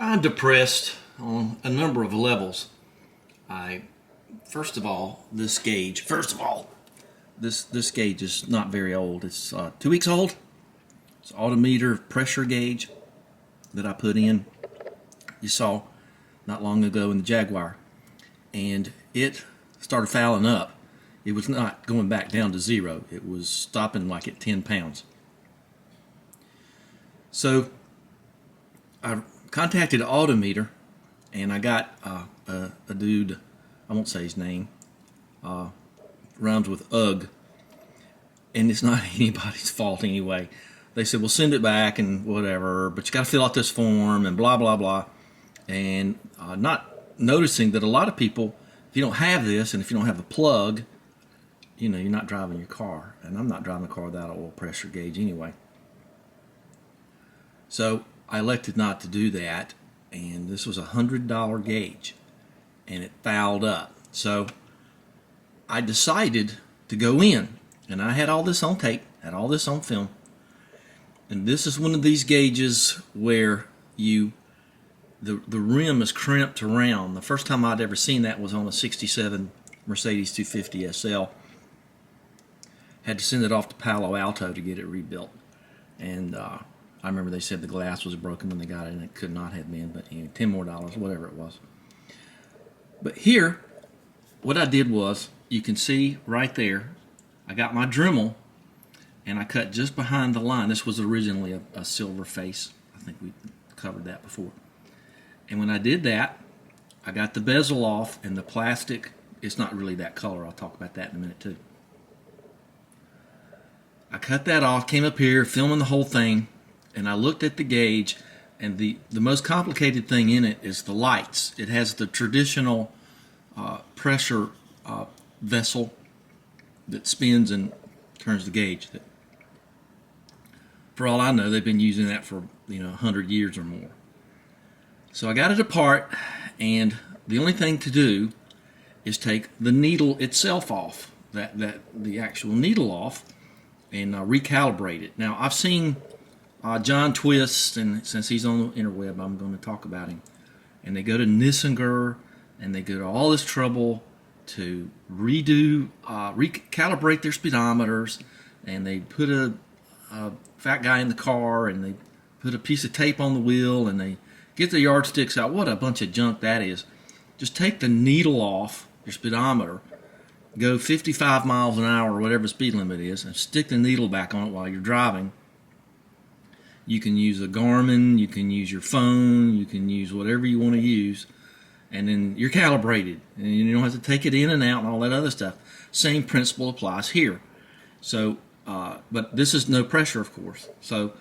I'm depressed on a number of levels. First of all, this gauge. This gauge is not very old. It's 2 weeks old. It's an AutoMeter pressure gauge that I put in. You saw not long ago in the Jaguar, and it started fouling up. It was not going back down to zero. It was stopping like at 10 pounds. So I contacted AutoMeter, and I got a dude, I won't say his name, rhymes with Ugg, and it's not anybody's fault anyway. They said, well, send it back and whatever, but you got to fill out this form and blah, blah, blah. And not noticing that a lot of people, if you don't have this and if you don't have the plug, you're not driving your car. And I'm not driving a car without an oil pressure gauge anyway. So I elected not to do that, and this was a $100 gauge, and it fouled up. So I decided to go in, and I had all this on tape, had all this on film, and this is one of these gauges where the rim is crimped around. The first time I'd ever seen that was on a 67 Mercedes 250 SL. Had to send it off to Palo Alto to get it rebuilt, and I remember they said the glass was broken when they got it, and it could not have been, but $10 more, whatever it was. But here, what I did was, you can see right there, I got my Dremel, and I cut just behind the line. This was originally a silver face. I think we covered that before. And when I did that, I got the bezel off, and the plastic, it's not really that color. I'll talk about that in a minute too. I cut that off, came up here, filming the whole thing, and I looked at the gauge, and the most complicated thing in it is the lights. It has the traditional pressure vessel that spins and turns the gauge. For all I know, they've been using that for 100 years or more. So I got it apart, and the only thing to do is take the needle itself off, the actual needle off, and recalibrate it. Now I've seen John Twist, and since he's on the interweb, I'm going to talk about him. And they go to Nissinger, and they go to all this trouble to recalibrate their speedometers, and they put a fat guy in the car, and they put a piece of tape on the wheel, and they get the yardsticks out. What a bunch of junk that is. Just take the needle off your speedometer, go 55 miles an hour or whatever the speed limit is, and stick the needle back on it while you're driving. You can use a Garmin, you can use your phone, you can use whatever you want to use, and then you're calibrated, and you don't have to take it in and out and all that other stuff. Same principle applies here. So, but this is no pressure, of course. So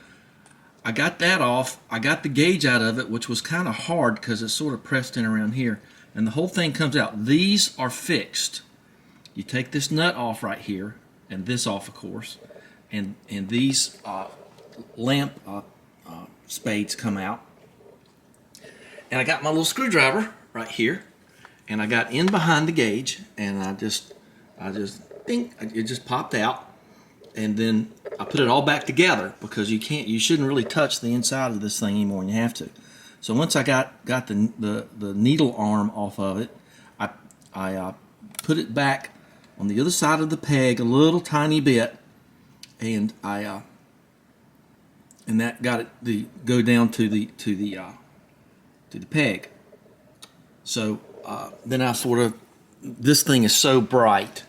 I got that off. I got the gauge out of it, which was kind of hard because it's sort of pressed in around here, and the whole thing comes out. These are fixed. You take this nut off right here, and this off, of course, and these lamp spades come out. And I got my little screwdriver right here, and I got in behind the gauge, and I just think it just popped out, and then I put it all back together because you shouldn't really touch the inside of this thing anymore, and you have to. So once I got the needle arm off of it, I put it back on the other side of the peg a little tiny bit, and and that got it to go down to the peg. So then I this thing is so bright,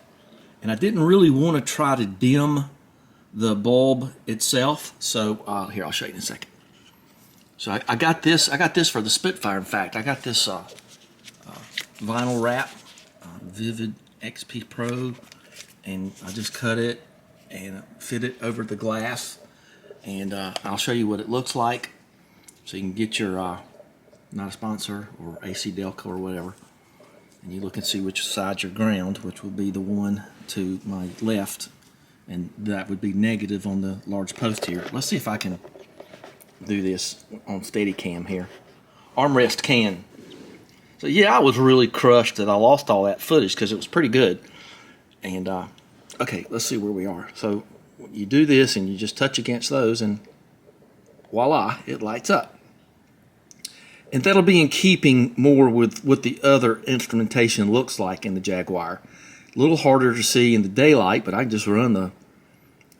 and I didn't really want to try to dim the bulb itself. So here, I'll show you in a second. So I got this for the Spitfire. In fact, I got this vinyl wrap, VViVid XP Pro, and I just cut it and fit it over the glass, and I'll show you what it looks like so you can get your not a sponsor or AC Delco or whatever, and you look and see which side you're ground, which will be the one to my left, and that would be negative on the large post here. Let's see if I can do this on Steadicam here. Armrest can. So yeah, I was really crushed that I lost all that footage because it was pretty good. And okay, let's see where we are. So you do this and you just touch against those, and voila, it lights up. And that'll be in keeping more with what the other instrumentation looks like in the Jaguar. A little harder to see in the daylight, but I can just run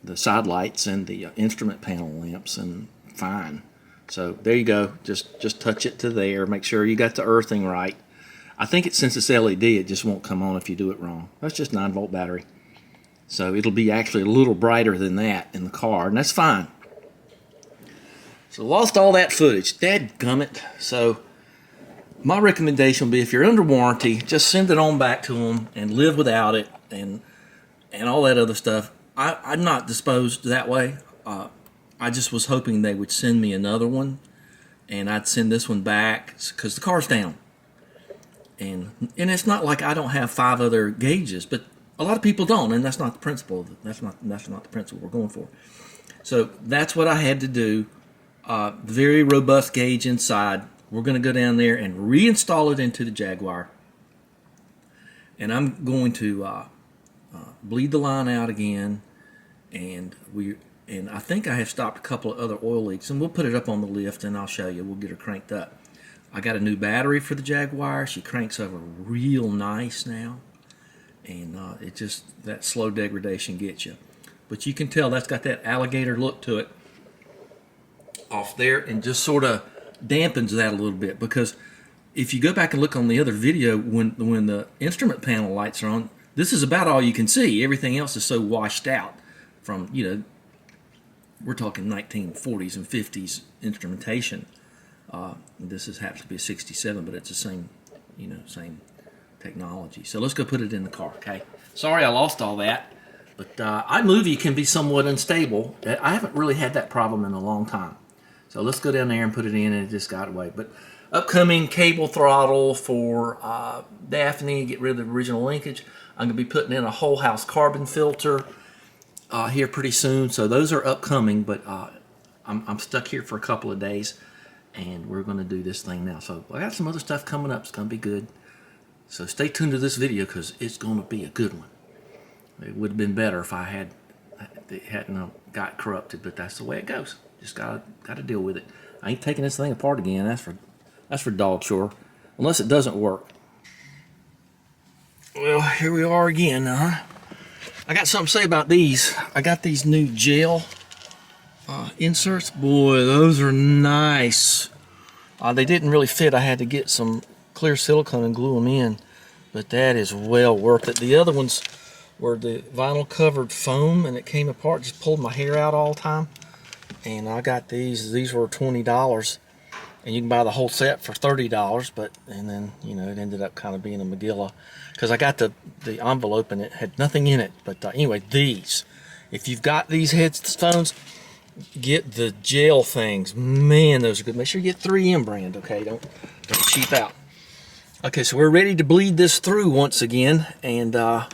the side lights and the instrument panel lamps and fine. So there you go. Just touch it to there. Make sure you got the earthing right. I think since it's LED, it just won't come on if you do it wrong. That's just 9-volt battery. So it'll be actually a little brighter than that in the car, and that's fine. So lost all that footage. Dadgummit. So my recommendation would be, if you're under warranty, just send it on back to them and live without it and all that other stuff. I'm not disposed that way. I just was hoping they would send me another one, and I'd send this one back because the car's down. And it's not like I don't have 5 other gauges, but a lot of people don't, and that's not the principle. That's not the principle we're going for. So that's what I had to do. Very robust gauge inside. We're going to go down there and reinstall it into the Jaguar, and I'm going to bleed the line out again, and I think I have stopped a couple of other oil leaks, and we'll put it up on the lift, and I'll show you. We'll get her cranked up. I got a new battery for the Jaguar. She cranks over real nice now, and it just, that slow degradation gets you. But you can tell that's got that alligator look to it off there, and just sort of dampens that a little bit, because if you go back and look on the other video, when the instrument panel lights are on, this is about all you can see. Everything else is so washed out from, we're talking 1940s and 50s instrumentation. This happens to be a 67, but it's the same, same technology. So let's go put it in the car, okay? Sorry I lost all that, but iMovie can be somewhat unstable. I haven't really had that problem in a long time. So let's go down there and put it in, and it just got away. But upcoming cable throttle for Daphne, get rid of the original linkage. I'm going to be putting in a whole house carbon filter here pretty soon. So those are upcoming, but I'm stuck here for a couple of days, and we're going to do this thing now. So I got some other stuff coming up. It's going to be good. So stay tuned to this video, because it's going to be a good one. It would have been better if I hadn't got corrupted, but that's the way it goes. Just gotta deal with it. I ain't taking this thing apart again. That's for dog sure, unless it doesn't work. Well, here we are again. I got something to say about these. I got these new gel inserts. Boy, those are nice. They didn't really fit. I had to get some clear silicone and glue them in, but that is well worth it. The other ones were the vinyl covered foam, and it came apart, just pulled my hair out all the time. And I got these were $20, and you can buy the whole set for $30, and then it ended up kind of being a Magilla, because I got the envelope and it had nothing in it. But anyway, if you've got these headphones, get the gel things. Man, those are good. Make sure you get 3M brand, okay? Don't cheap out. Okay, so we're ready to bleed this through once again, and I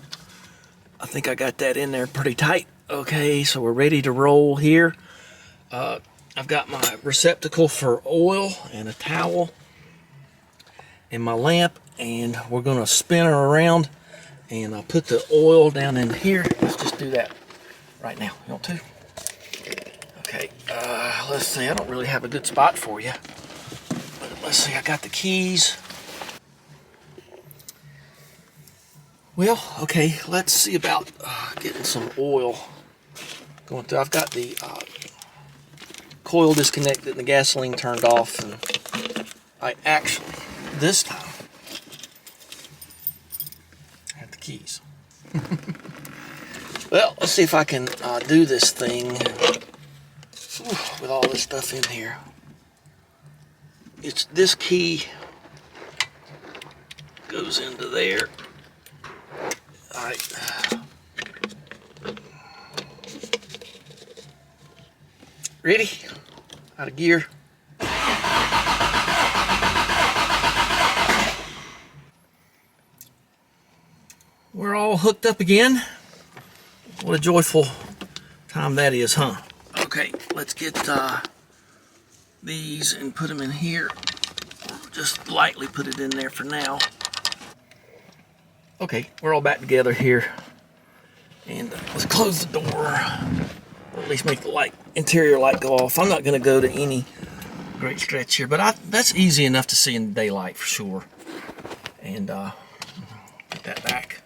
think I got that in there pretty tight. Okay, so we're ready to roll here. I've got my receptacle for oil and a towel and my lamp, and we're going to spin her around, and I'll put the oil down in here. Let's just do that right now. You want to? Okay, let's see. I don't really have a good spot for you, but let's see. I got the keys. Well, okay, let's see about getting some oil going through. I've got the coil disconnected and the gasoline turned off, and I actually, this time, have the keys. Well, let's see if I can do this thing with all this stuff in here. It's this key goes into there. All right. Ready? Out of gear. We're all hooked up again. What a joyful time that is, huh? Okay, let's get these and put them in here. Just lightly put it in there for now. Okay, we're all back together here. And let's close the door. Or at least make the interior light go off. I'm not going to go to any great stretch here, but that's easy enough to see in daylight for sure. And put that back.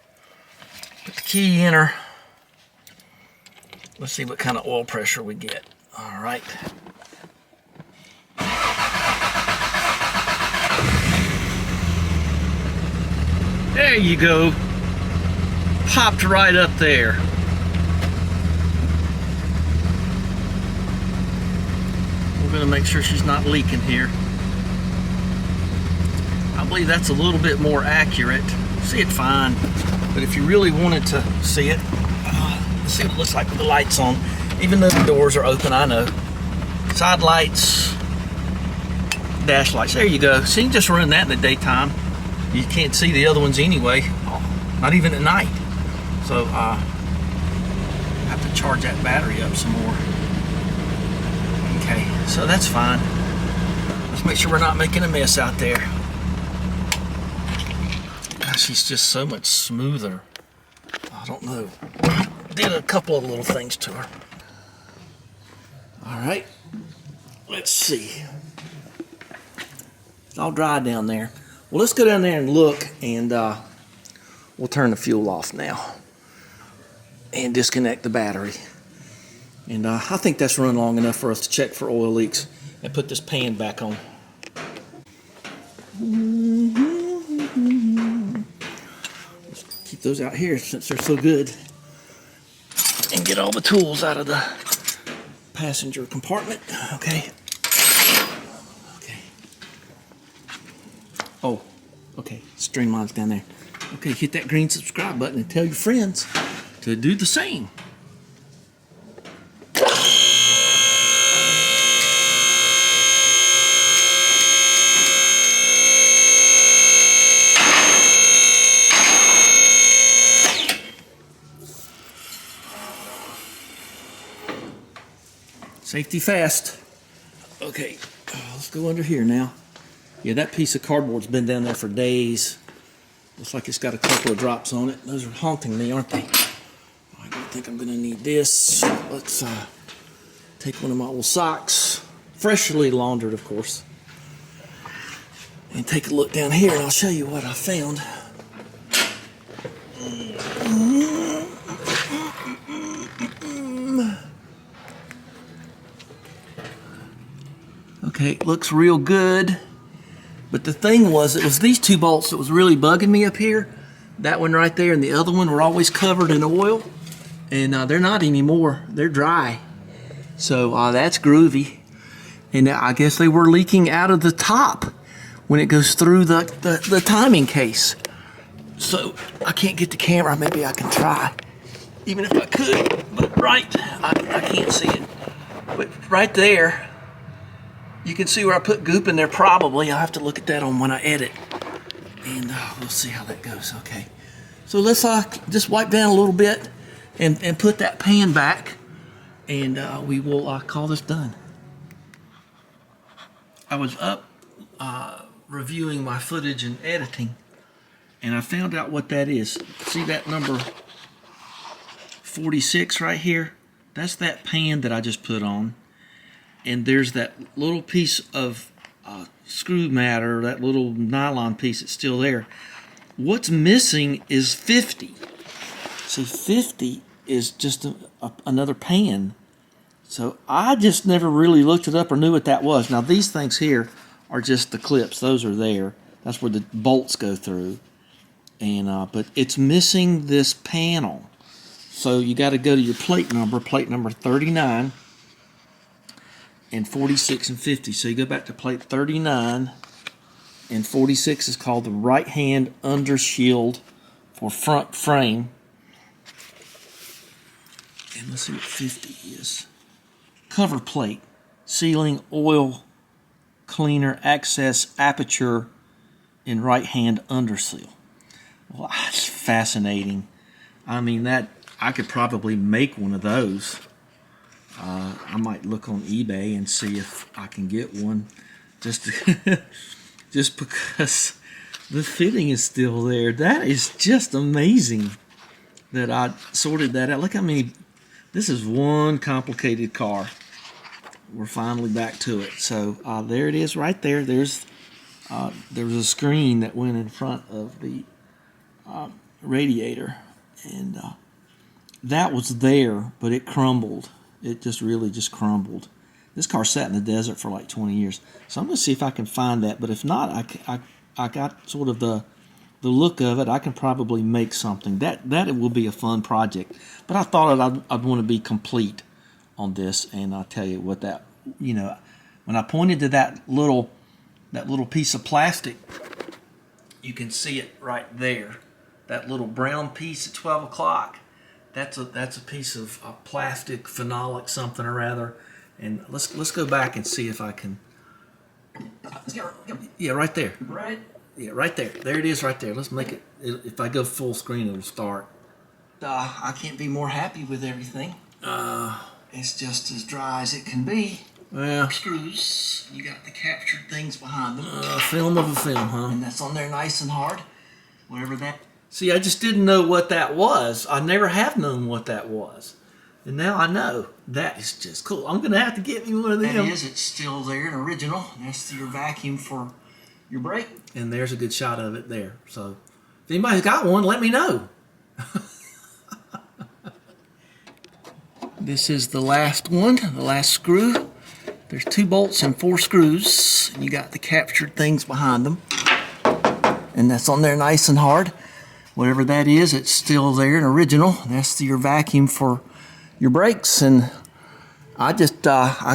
Put the key in her. Let's see what kind of oil pressure we get. All right. There you go. Popped right up there. We're going to make sure she's not leaking here. I believe that's a little bit more accurate. See it fine, but if you really wanted to see it, let's see what it looks like with the lights on. Even though the doors are open, I know. Side lights, dash lights. There you go. So you can just run that in the daytime. You can't see the other ones anyway, not even at night. So I have to charge that battery up some more. Okay, so that's fine. Let's make sure we're not making a mess out there. Gosh, she's just so much smoother. I don't know. Did a couple of little things to her. All right, let's see. It's all dry down there. Well, let's go down there and look, and we'll turn the fuel off now and disconnect the battery. And I think that's run long enough for us to check for oil leaks and put this pan back on. Let's keep those out here since they're so good. And get all the tools out of the passenger compartment. Okay. Okay. Oh, okay. Streamline's down there. Okay, hit that green subscribe button and tell your friends to do the same. Safety fast. Okay, let's go under here now. Yeah, that piece of cardboard's been down there for days. Looks like it's got a couple of drops on it. Those are haunting me, aren't they? I don't think I'm gonna need this. Let's take one of my old socks, freshly laundered, of course, and take a look down here, and I'll show you what I found. Okay, looks real good. But the thing was, it was these two bolts that was really bugging me up here. That one right there and the other one were always covered in oil. And they're not anymore. They're dry. So that's groovy. And I guess they were leaking out of the top when it goes through the timing case. So I can't get the camera. Maybe I can try. Even if I could. But I can't see it. But right there, you can see where I put goop in there probably. I'll have to look at that on when I edit. And we'll see how that goes. Okay. So let's just wipe down a little bit and put that pan back. And we will call this done. I was up reviewing my footage and editing, and I found out what that is. See that number 46 right here? That's that pan that I just put on. And there's that little piece of screw matter, that little nylon piece that's still there. What's missing is 50. See, 50 is just another pan. So I just never really looked it up or knew what that was. Now these things here are just the clips. Those are there. That's where the bolts go through. And but it's missing this panel. So you got to go to your plate number 39. And 46 and 50. So you go back to plate 39, and 46 is called the right hand under shield for front frame. And let's see what 50 is. Cover plate, sealing, oil, cleaner, access, aperture, and right hand under seal. Well, that's fascinating. I mean, that I could probably make one of those. I might look on eBay and see if I can get one, just because the fitting is still there. That is just amazing that I sorted that out. Look how many. This is one complicated car. we're finally back to it. So there it is right there. There was a screen that went in front of the radiator, and that was there, but it crumbled. It just really just crumbled. This car sat in the desert for like 20 years. So I'm going to see if I can find that. But if not, I got sort of the look of it. I can probably make something. That it will be a fun project. But I thought I'd want to be complete on this. And I'll tell you what that, when I pointed to that little piece of plastic, you can see it right there. That little brown piece at 12 o'clock. That's a piece of plastic, phenolic something or other. And let's go back and see if I can. Yeah, right there. Right. Yeah, right there. There it is, right there. Let's make it. If I go full screen, it'll start. I can't be more happy with everything. It's just as dry as it can be. Well, screws. You got the captured things behind them. Film of a film, huh? And that's on there nice and hard. Whatever that. See, I just didn't know what that was. I never have known what that was. And now I know. That is just cool. I'm going to have to get me one of them. That is, it's still there, an original. That's your vacuum for your brake. And there's a good shot of it there. So if anybody's got one, let me know. This is the last one, the last screw. There's 2 bolts and 4 screws. And you got the captured things behind them. And that's on there nice and hard. Whatever that is, it's still there, an original. That's your vacuum for your brakes, and I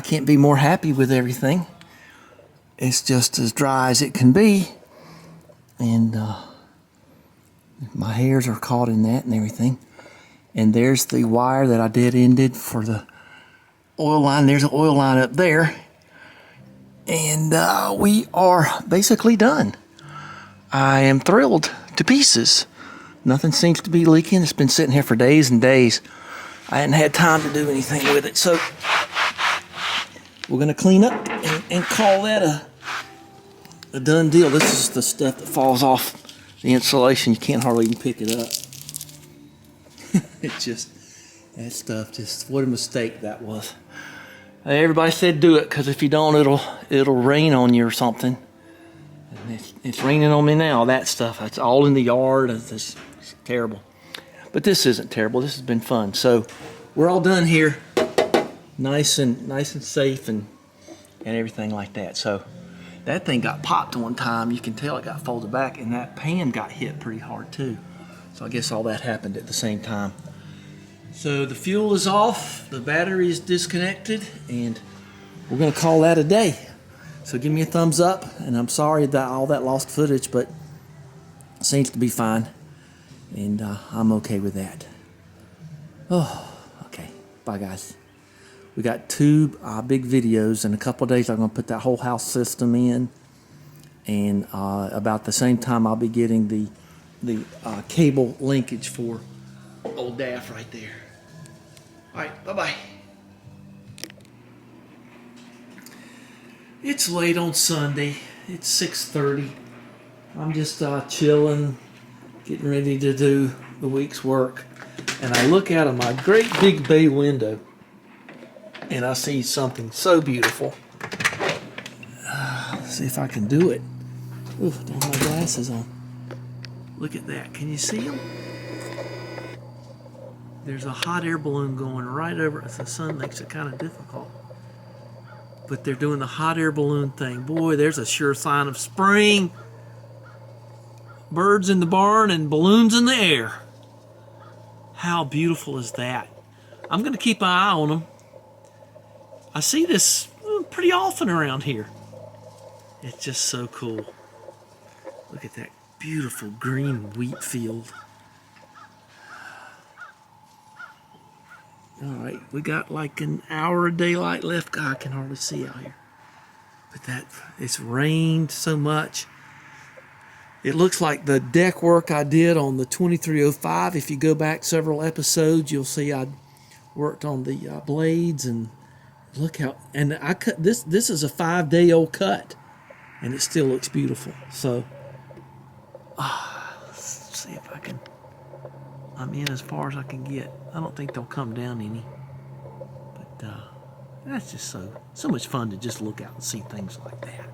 can't be more happy with everything. It's just as dry as it can be, and my hairs are caught in that and everything. And there's the wire that I ended for the oil line. There's an oil line up there, and we are basically done. I am thrilled to pieces. Nothing seems to be leaking. It's been sitting here for days and days. I hadn't had time to do anything with it, so we're going to clean up and call that a done deal. This is the stuff that falls off the insulation. You can't hardly even pick it up. That stuff, what a mistake that was. Everybody said do it, because if you don't, it'll rain on you or something. And it's raining on me now, that stuff. It's all in the yard. It's terrible. But this isn't terrible. This has been fun. So we're all done here. Nice and safe and everything like that. So that thing got popped one time. You can tell it got folded back, and that pan got hit pretty hard too. So I guess all that happened at the same time. So the fuel is off, the battery is disconnected, and we're gonna call that a day. So give me a thumbs up, and I'm sorry that all that lost footage, but it seems to be fine. And I'm okay with that. Oh, okay. Bye, guys. We got 2 big videos. In a couple of days, I'm going to put that whole house system in. And about the same time, I'll be getting the cable linkage for old DAF right there. All right, bye-bye. It's late on Sunday. It's 6:30. I'm just chilling, getting ready to do the week's work, and I look out of my great big bay window and I see something so beautiful. Let's see if I can do it. Ooh, don't have my glasses on. Look at that. Can you see them? There's a hot air balloon going right over it. The sun makes it kind of difficult. But they're doing the hot air balloon thing. Boy, there's a sure sign of spring. Birds in the barn and balloons in the air. How beautiful is that? I'm going to keep an eye on them. I see this pretty often around here. It's just so cool. Look at that beautiful green wheat field. All right, we got like an hour of daylight left. God, I can hardly see out here. But it's rained so much. It looks like the deck work I did on the 2305. If you go back several episodes, you'll see I worked on the blades, and look how, and I cut this. This is a 5-day-old cut, and it still looks beautiful. So, let's see if I can. I'm in as far as I can get. I don't think they'll come down any, but That's just so much fun to just look out and see things like that.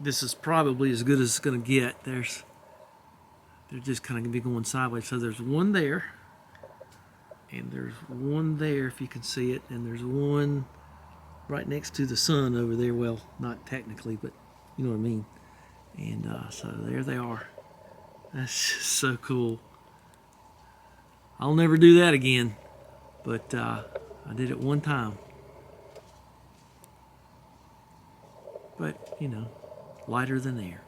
This is probably as good as it's going to get. They're just kind of going to be going sideways. So there's one there, and there's one there if you can see it, and there's one right next to the sun over there. Well, not technically, but you know what I mean. And so there they are. That's just so cool. I'll never do that again, but I did it one time. But, you know, lighter than air.